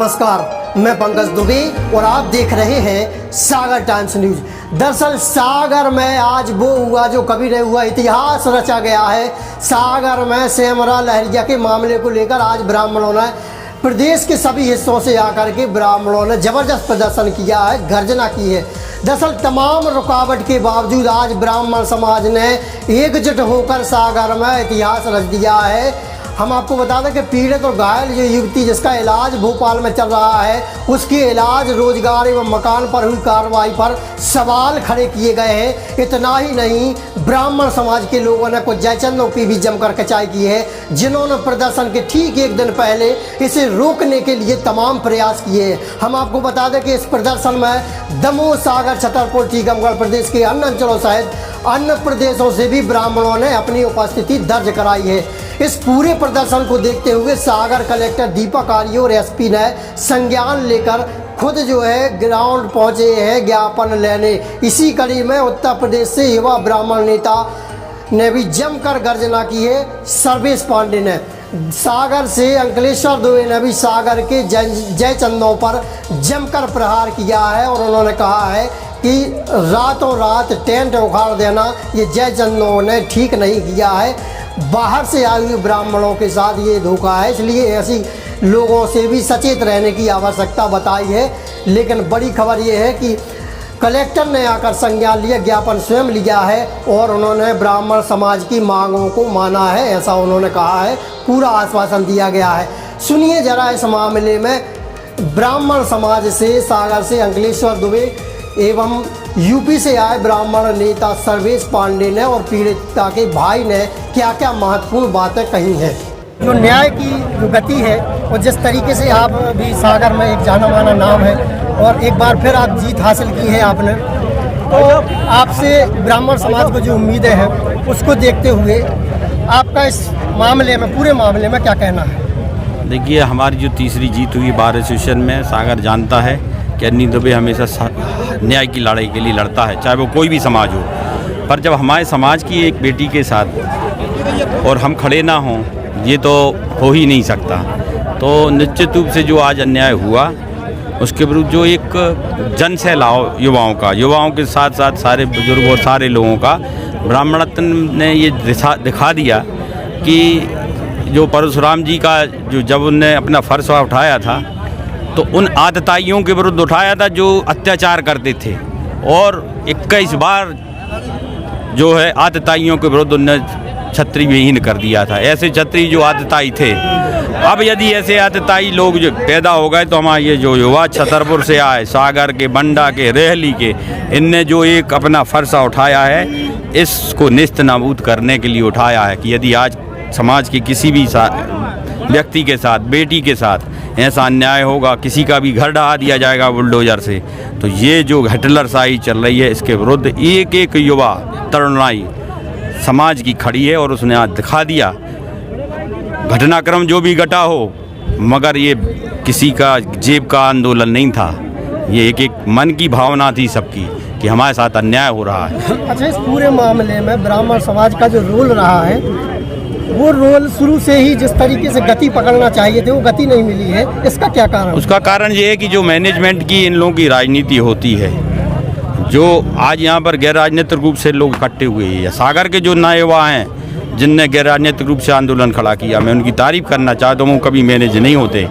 नमस्कार, मैं पंकज दुबे और आप देख रहे हैं सागर टाइम्स न्यूज। दरअसल सागर में आज वो हुआ जो कभी नहीं हुआ, इतिहास रचा गया है। सागर में सेमरा लहरिया के मामले को लेकर आज ब्राह्मणों ने प्रदेश के सभी हिस्सों से आकर के ब्राह्मणों ने जबरदस्त प्रदर्शन किया है, गर्जना की है। दरअसल तमाम रुकावट के बावजूद आज ब्राह्मण समाज ने एकजुट होकर सागर में इतिहास रच दिया है। हम आपको बता दें कि पीड़ित और घायल जो युवती जिसका इलाज भोपाल में चल रहा है, उसके इलाज, रोजगार एवं मकान पर हुई कार्रवाई पर सवाल खड़े किए गए हैं। इतना ही नहीं, ब्राह्मण समाज के लोगों ने कुछ जयचंदों की भी जमकर कचाई की है, जिन्होंने प्रदर्शन के ठीक एक दिन पहले इसे रोकने के लिए तमाम प्रयास किए हैं। हम आपको बता दें कि इस प्रदर्शन में दमोह, सागर, छतरपुर, टीकमगढ़ प्रदेश के अन्य अंचलों सहित अन्य प्रदेशों से भी ब्राह्मणों ने अपनी उपस्थिति दर्ज कराई है। इस पूरे प्रदर्शन को देखते हुए सागर कलेक्टर दीपक आर्य और एसपी ने संज्ञान लेकर खुद जो है ग्राउंड पहुंचे हैं ज्ञापन लेने। इसी कड़ी में उत्तर प्रदेश से युवा ब्राह्मण नेता ने भी जमकर गर्जना की है। सर्वेश पांडे ने सागर से, अंकलेश्वर दुबे ने भी सागर के जयचंदों पर जमकर प्रहार किया है और उन्होंने कहा है कि रातों रात टेंट उखाड़ देना ये जयचंदों ने ठीक नहीं किया है। बाहर से आए हुए ब्राह्मणों के साथ ये धोखा है, इसलिए ऐसी लोगों से भी सचेत रहने की आवश्यकता बताई है। लेकिन बड़ी खबर ये है कि कलेक्टर ने आकर संज्ञान लिया, ज्ञापन स्वयं लिया है और उन्होंने ब्राह्मण समाज की मांगों को माना है, ऐसा उन्होंने कहा है। पूरा आश्वासन दिया गया है। सुनिए जरा इस मामले में ब्राह्मण समाज से, सागर से अंकलेश्वर दुबे एवं यूपी से आए ब्राह्मण नेता सर्वेश पांडे ने और पीड़िता के भाई ने क्या क्या महत्वपूर्ण बातें कही हैं। जो न्याय की जो गति है और जिस तरीके से आप भी सागर में एक जाना माना नाम है और एक बार फिर आप जीत हासिल की है आपने, तो आपसे ब्राह्मण समाज को जो उम्मीदें हैं उसको देखते हुए आपका इस मामले में, पूरे मामले में क्या कहना है? देखिए, हमारी जो तीसरी जीत हुई बार एसोसिएशन में, सागर जानता है कि अन्नी दुबे हमेशा न्याय की लड़ाई के लिए लड़ता है, चाहे वो कोई भी समाज हो। पर जब हमारे समाज की एक बेटी के साथ और हम खड़े ना हों, ये तो हो ही नहीं सकता। तो निश्चित रूप से जो आज अन्याय हुआ उसके विरुद्ध जो एक जन सैलाव युवाओं के साथ साथ सारे बुजुर्ग और सारे लोगों का, ब्राह्मणत्व ने ये दिखा दिया कि जो परशुराम जी का जो जब उनने अपना फरसा उठाया था तो उन आतताइयों के विरुद्ध उठाया था जो अत्याचार करते थे, और 21 बार जो है आतताइयों के विरुद्ध उनने छत्री विहीन कर दिया था। ऐसे छत्री जो आतताई थे, अब यदि ऐसे आतताई लोग जो पैदा हो गए तो हमारे ये जो युवा छतरपुर से आए, सागर के, बंडा के, रेहली के, इनने जो एक अपना फरसा उठाया है, इसको निस्त नाबूद करने के लिए उठाया है कि यदि आज समाज के किसी भी व्यक्ति के साथ, बेटी के साथ ऐसा अन्याय होगा, किसी का भी घर ढहा दिया जाएगा बुलडोजर से, तो ये जो हिटलरशाही चल रही है इसके विरुद्ध एक एक युवा तरुणाई समाज की खड़ी है और उसने आज दिखा दिया। घटनाक्रम जो भी घटा हो, मगर ये किसी का जेब का आंदोलन नहीं था, ये एक एक मन की भावना थी सबकी कि हमारे साथ अन्याय हो रहा है। अच्छा, इस पूरे मामले में ब्राह्मण समाज का जो रोल रहा है, वो रोल शुरू से ही जिस तरीके से गति पकड़ना चाहिए थे वो गति नहीं मिली है, इसका क्या कारण? उसका कारण ये है कि जो मैनेजमेंट की इन लोगों की राजनीति होती है, जो आज यहाँ पर गैर राजनीतिक रूप से लोग इकट्ठे हुए हैं। सागर के जो नए युवा हैं जिनने गैर राजनीतिक रूप से आंदोलन खड़ा किया, मैं उनकी तारीफ करना चाहता हूँ। कभी मैनेज नहीं होते,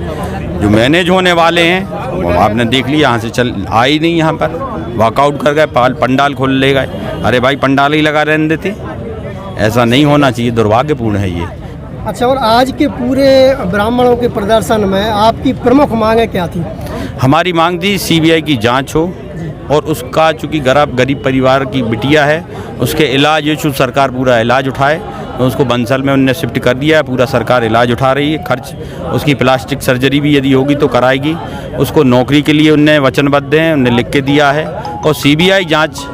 जो मैनेज होने वाले हैं वो आपने देख लिया, यहाँ से चल आए ही नहीं, यहाँ पर वॉकआउट कर गए, पंडाल खोल ले गए। अरे भाई, पंडाल ही लगा रहने देते, ऐसा नहीं होना चाहिए, दुर्भाग्यपूर्ण है ये। अच्छा, और आज के पूरे ब्राह्मणों के प्रदर्शन में आपकी प्रमुख मांगें क्या थी? हमारी मांग थी सीबीआई की जांच हो और उसका, चूँकि गरीब परिवार की बिटिया है, उसके इलाज इशू सरकार पूरा इलाज उठाए। तो उसको बंसल में उनने शिफ्ट कर दिया है, पूरा सरकार इलाज उठा रही है, खर्च उसकी प्लास्टिक सर्जरी भी यदि होगी तो कराएगी। उसको नौकरी के लिए उनने वचनबद्ध हैं, उनने लिख के दिया है। और सीबीआई जाँच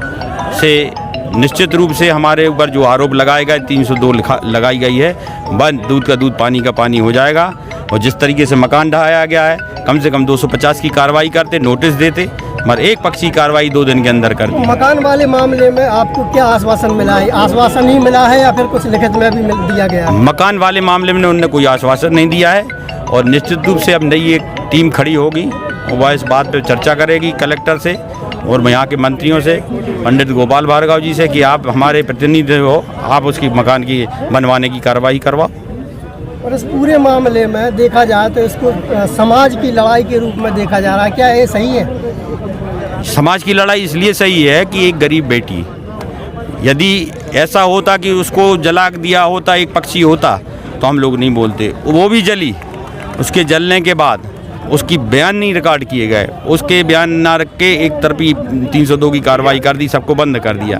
से निश्चित रूप से हमारे ऊपर जो आरोप लगाए गए, 302 लगाई गई है, बंद दूध का दूध, पानी का पानी हो जाएगा। और जिस तरीके से मकान ढहाया गया है, कम से कम 250 की कार्रवाई करते, नोटिस देते, मगर एक पक्षी कार्रवाई 2 दिन के अंदर कर दी। मकान वाले मामले में आपको क्या आश्वासन मिला है? आश्वासन ही मिला है या फिर कुछ लिखित में भी दिया गया है? मकान वाले मामले में उन्होंने कोई आश्वासन नहीं दिया है और निश्चित रूप से अब नई एक टीम खड़ी होगी और वह इस बात पर चर्चा करेगी कलेक्टर से और यहाँ के मंत्रियों से, पंडित गोपाल भार्गव जी से, कि आप हमारे प्रतिनिधि हो, आप उसकी मकान की बनवाने की कार्रवाई करवाओ। और इस पूरे मामले में देखा जाए तो इसको समाज की लड़ाई के रूप में देखा जा रहा है, क्या ये सही है? समाज की लड़ाई इसलिए सही है कि एक गरीब बेटी, यदि ऐसा होता कि उसको जला दिया होता, एक पक्षी होता, तो हम लोग नहीं बोलते। वो भी जली, उसके जलने के बाद उसकी बयान नहीं रिकॉर्ड किए गए, उसके बयान ना रख के एक तरफी 302 की कार्रवाई कर दी, सबको बंद कर दिया।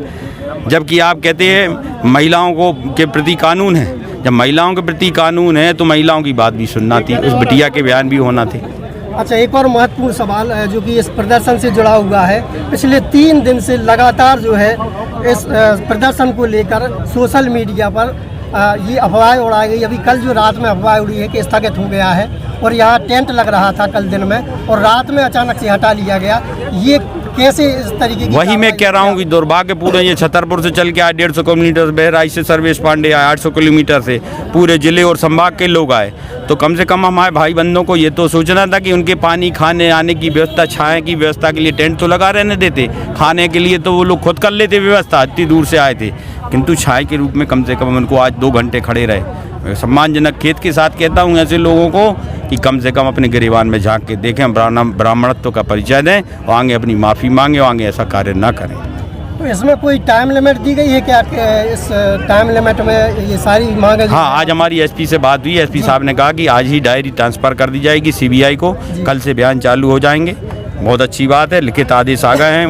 जबकि आप कहते हैं महिलाओं को के प्रति कानून है, जब महिलाओं के प्रति कानून है तो महिलाओं की बात भी सुनना थी, उस बिटिया के बयान भी होना थे। अच्छा, एक और महत्वपूर्ण सवाल है जो कि इस प्रदर्शन से जुड़ा हुआ है। पिछले 3 दिन से लगातार जो है इस प्रदर्शन को लेकर सोशल मीडिया पर ये अफवाहें उड़ाई गई। अभी कल जो रात में अफवाह उड़ी है कि स्थगित हो गया है और यहाँ टेंट लग रहा था कल दिन में और रात में अचानक से हटा लिया गया। ये कैसे इस तरीके की? वही मैं कह रहा हूँ कि दुर्भाग्यपूर्ण, ये छतरपुर से चल के आए 150 किलोमीटर, बहराइच से सर्वेश पांडे आए 800 किलोमीटर से, पूरे जिले और संभाग के लोग आए। तो कम से कम हमारे भाई बंधुओं को ये तो सोचना था कि उनके पानी, खाने आने की व्यवस्था, छाया की व्यवस्था के लिए टेंट तो लगा रहने देते, खाने के लिए तो वो लोग खुद कर लेते व्यवस्था, इतनी दूर से आए थे, किंतु छाया के रूप में कम से कम उनको आज 2 घंटे खड़े रहे। सम्मानजनक खेत के साथ कहता हूँ ऐसे लोगों को कि कम से कम अपने गिरेबान में झांक के देखें, ब्राह्मणत्व का परिचय दें और आगे अपनी माफ़ी मांगे और आगे ऐसा कार्य ना करें। तो इसमें कोई टाइम लिमिट दी गई है क्या? इस टाइम लिमिट में ये सारी मांगे? हाँ, आज हमारी एसपी से बात हुई। एसपी साहब ने कहा कि आज ही डायरी ट्रांसफ़र कर दी जाएगी सीबीआई को, कल से बयान चालू हो जाएंगे। बहुत अच्छी बात है, लिखित आदेश आ गए हैं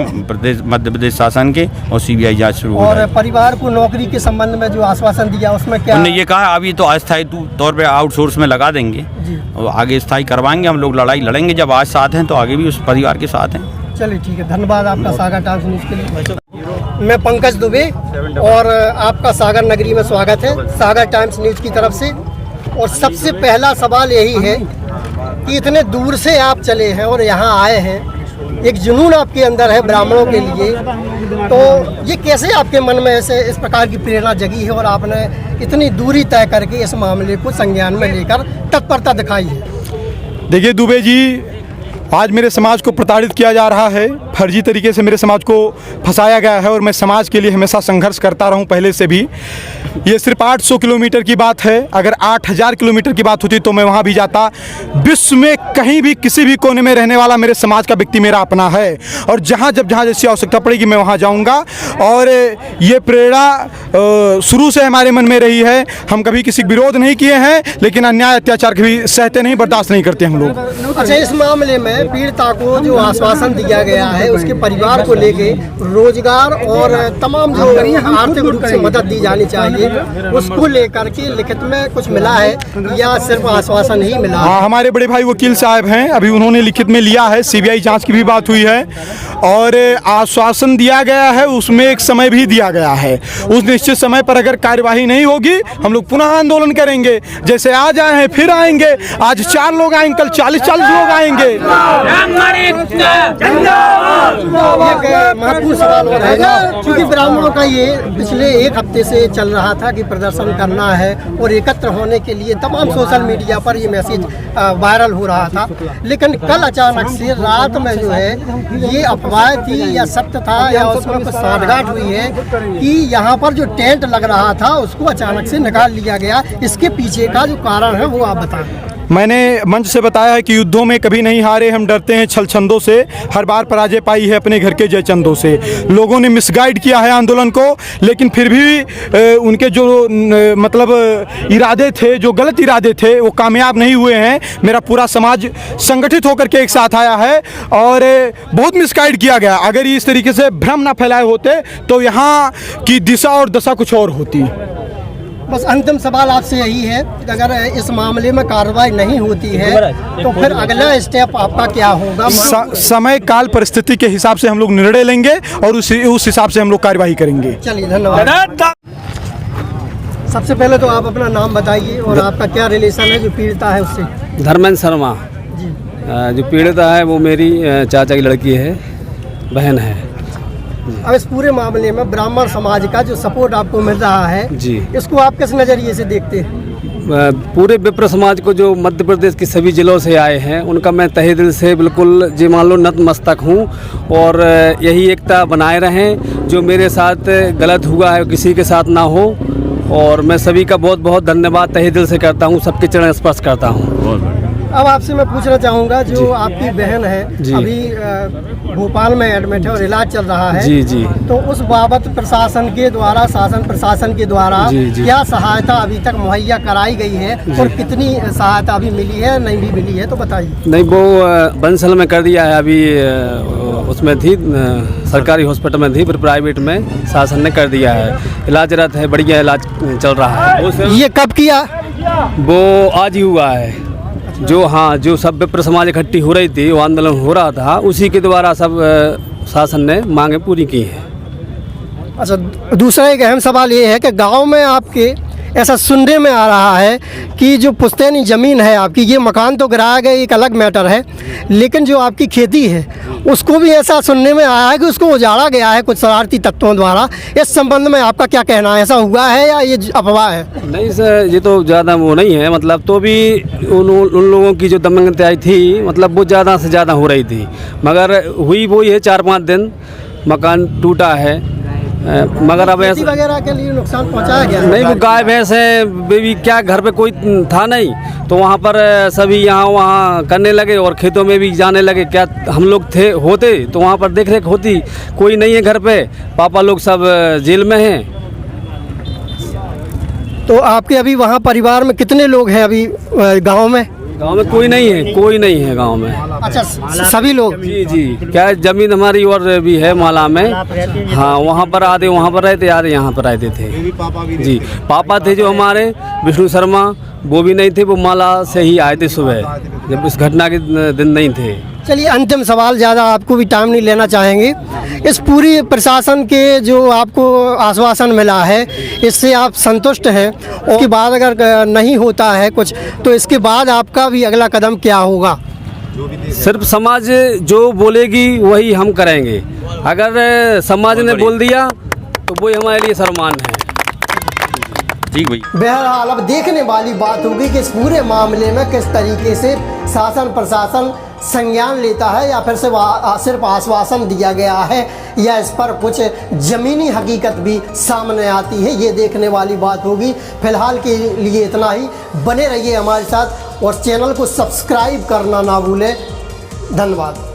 मध्य प्रदेश शासन के और सीबीआई जांच शुरू हो गई। और परिवार को नौकरी के संबंध में जो आश्वासन दिया उसमें क्या? उन्होंने ये कहा अभी तो अस्थायी तौर पे आउटसोर्स में लगा देंगे और आगे स्थायी करवाएंगे। हम लोग लड़ाई लड़ेंगे, जब आज साथ हैं तो आगे भी उस परिवार के साथ हैं। चलिए ठीक है, धन्यवाद आपका सागर टाइम्स न्यूज़ के लिए। मैं पंकज दुबे और आपका सागर नगरी में स्वागत है सागर टाइम्स न्यूज़ की तरफ से। और सबसे पहला सवाल यही है कि इतने दूर से आप चले हैं और यहाँ आए हैं, एक जुनून आपके अंदर है ब्राह्मणों के लिए, तो ये कैसे आपके मन में ऐसे इस प्रकार की प्रेरणा जगी है और आपने इतनी दूरी तय करके इस मामले को संज्ञान में लेकर तत्परता दिखाई है? देखिए दुबे जी, आज मेरे समाज को प्रताड़ित किया जा रहा है, फर्जी तरीके से मेरे समाज को फंसाया गया है और मैं समाज के लिए हमेशा संघर्ष करता रहूं पहले से भी। ये सिर्फ 800 किलोमीटर की बात है, अगर 8000 किलोमीटर की बात होती तो मैं वहां भी जाता। विश्व में कहीं भी किसी भी कोने में रहने वाला मेरे समाज का व्यक्ति मेरा अपना है और जहां जैसी आवश्यकता पड़ेगी मैं वहां जाऊंगा। और ये प्रेरणा शुरू से हमारे मन में रही है। हम कभी किसी विरोध नहीं किए हैं, लेकिन अन्याय अत्याचार कभी सहते नहीं, बर्दाश्त नहीं करते हम लोग। अच्छा, इस मामले में पीड़िता को जो आश्वासन दिया गया है, उसके परिवार को लेके रोजगार और तमाम जो आर्थिक रूप से मदद दी जानी चाहिए, उसको लेकर के लिखित में कुछ मिला है या सिर्फ आश्वासन ही मिला? हाँ, हमारे बड़े भाई वकील साहब हैं, अभी उन्होंने लिखित में लिया है, सीबीआई जांच की भी बात हुई है और आश्वासन दिया गया है, उसमें एक समय भी दिया गया है। उस निश्चित समय पर अगर कार्यवाही नहीं होगी हम लोग पुनः आंदोलन करेंगे। जैसे आज आए हैं फिर आएंगे, आज 4 लोग आएंगे, कल 40 लोग आएंगे। महत्वपूर्ण सवाल हो रहेगा क्योंकि ब्राह्मणों का ये पिछले 1 हफ्ते से चल रहा था कि प्रदर्शन करना है और एकत्र होने के लिए तमाम सोशल मीडिया पर ये मैसेज वायरल हो रहा था। लेकिन कल अचानक से रात में जो है ये अफवाह थी या सत्य था या उसमें कुछ साठगांठ हुई है कि यहाँ पर जो टेंट लग रहा था उसको अचानक से निकाल लिया गया। इसके पीछे का जो कारण है वो आप बताएं। मैंने मंच से बताया है कि युद्धों में कभी नहीं हारे, हम डरते हैं छल छंदों से, हर बार पराजय पाई है अपने घर के जय चंदों से। लोगों ने मिसगाइड किया है आंदोलन को, लेकिन फिर भी उनके जो मतलब इरादे थे, जो गलत इरादे थे, वो कामयाब नहीं हुए हैं। मेरा पूरा समाज संगठित होकर के एक साथ आया है और बहुत मिसगाइड किया गया। अगर इस तरीके से भ्रम ना फैलाए होते तो यहाँ की दिशा और दशा कुछ और होती। बस अंतिम सवाल आपसे यही है कि अगर इस मामले में कार्रवाई नहीं होती है तो फिर अगला स्टेप आपका क्या होगा? समय काल परिस्थिति के हिसाब से हम लोग निर्णय लेंगे और उस हिसाब से हम लोग कार्यवाही करेंगे। चलिए, धन्यवाद। सबसे पहले तो आप अपना नाम बताइए और आपका क्या रिलेशन है जो पीड़िता है उससे? धर्मेंद्र शर्मा जी। जो पीड़िता है वो मेरी चाचा की लड़की है, बहन है। अब इस पूरे मामले में ब्राह्मण समाज का जो सपोर्ट आपको मिल रहा है जी, इसको आप किस नज़रिए से देखते हैं? पूरे विप्र समाज को जो मध्य प्रदेश के सभी ज़िलों से आए हैं उनका मैं तहे दिल से बिल्कुल जी मान लो नतमस्तक हूँ। और यही एकता बनाए रहें, जो मेरे साथ गलत हुआ है किसी के साथ ना हो। और मैं सभी का बहुत बहुत धन्यवाद तहे दिल से करता हूँ, सबके चरण स्पर्श करता हूँ। अब आपसे मैं पूछना चाहूँगा, जो आपकी बहन है जी। अभी भोपाल में एडमिट है और इलाज चल रहा है, जी जी। तो उस बाबत प्रशासन के द्वारा, शासन प्रशासन के द्वारा जी, जी। क्या सहायता अभी तक मुहैया कराई गई है और कितनी सहायता अभी मिली है, नहीं भी मिली है, तो बताइए। नहीं, वो बंसल में कर दिया है अभी, उसमें थी सरकारी हॉस्पिटल में थी, फिर प्राइवेट में शासन ने कर दिया है। इलाजरत है, बढ़िया इलाज चल रहा है। ये कब किया? वो आज ही हुआ है। जो हाँ, जो सब विप्र समाज इकट्ठी हो रही थी, वो आंदोलन हो रहा था, उसी के द्वारा सब शासन ने मांगे पूरी की हैं। अच्छा, दूसरा एक अहम सवाल ये है कि गांव में आपके ऐसा सुनने में आ रहा है कि जो पुश्तैनी ज़मीन है आपकी, ये मकान तो गिराया गया एक अलग मैटर है, लेकिन जो आपकी खेती है उसको भी ऐसा सुनने में आया है कि उसको उजाड़ा गया है कुछ शरारती तत्वों द्वारा। इस संबंध में आपका क्या कहना है, ऐसा हुआ है या ये अफवाह है? नहीं सर, ये तो ज़्यादा वो नहीं है, मतलब तो भी उन लोगों की जो दमंगती आई थी, मतलब वो ज़्यादा से ज़्यादा हो रही थी, मगर हुई वही है 4-5 दिन, मकान टूटा है। मगर अब खेती वगैरह के लिए नुकसान पहुंचाया गया? नहीं, वो गाय भैंस है, बेबी क्या घर पे कोई था नहीं, तो वहाँ पर सभी यहाँ वहाँ करने लगे और खेतों में भी जाने लगे। क्या हम लोग होते तो वहाँ पर देख रेख होती, कोई नहीं है घर पे, पापा लोग सब जेल में हैं। तो आपके अभी वहाँ परिवार में कितने लोग हैं अभी गांव में? गांव में कोई नहीं है, कोई नहीं है गांव में। अच्छा, सभी लोग? जी जी। क्या जमीन हमारी और भी है माला में, हाँ, वहाँ पर आधे वहाँ पर रहते, आधे यहाँ पर रहते थे। जी, पापा थे जो हमारे विष्णु शर्मा, वो भी नहीं थे, वो माला से ही आए थे सुबह, जब इस घटना के दिन नहीं थे। चलिए, अंतिम सवाल, ज़्यादा आपको भी टाइम नहीं लेना चाहेंगे। इस पूरी प्रशासन के जो आपको आश्वासन मिला है, इससे आप संतुष्ट हैं? और उसके बाद अगर नहीं होता है कुछ, तो इसके बाद आपका भी अगला कदम क्या होगा? सिर्फ समाज जो बोलेगी वही हम करेंगे। अगर समाज ने बोल दिया तो वही हमारे लिए सम्मान है। ठीक भाई। बहरहाल अब देखने वाली बात होगी कि इस पूरे मामले में किस तरीके से शासन प्रशासन संज्ञान लेता है, या फिर सिर्फ आश्वासन दिया गया है, या इस पर कुछ ज़मीनी हकीकत भी सामने आती है, ये देखने वाली बात होगी। फिलहाल के लिए इतना ही। बने रहिए हमारे साथ और चैनल को सब्सक्राइब करना ना भूलें। धन्यवाद।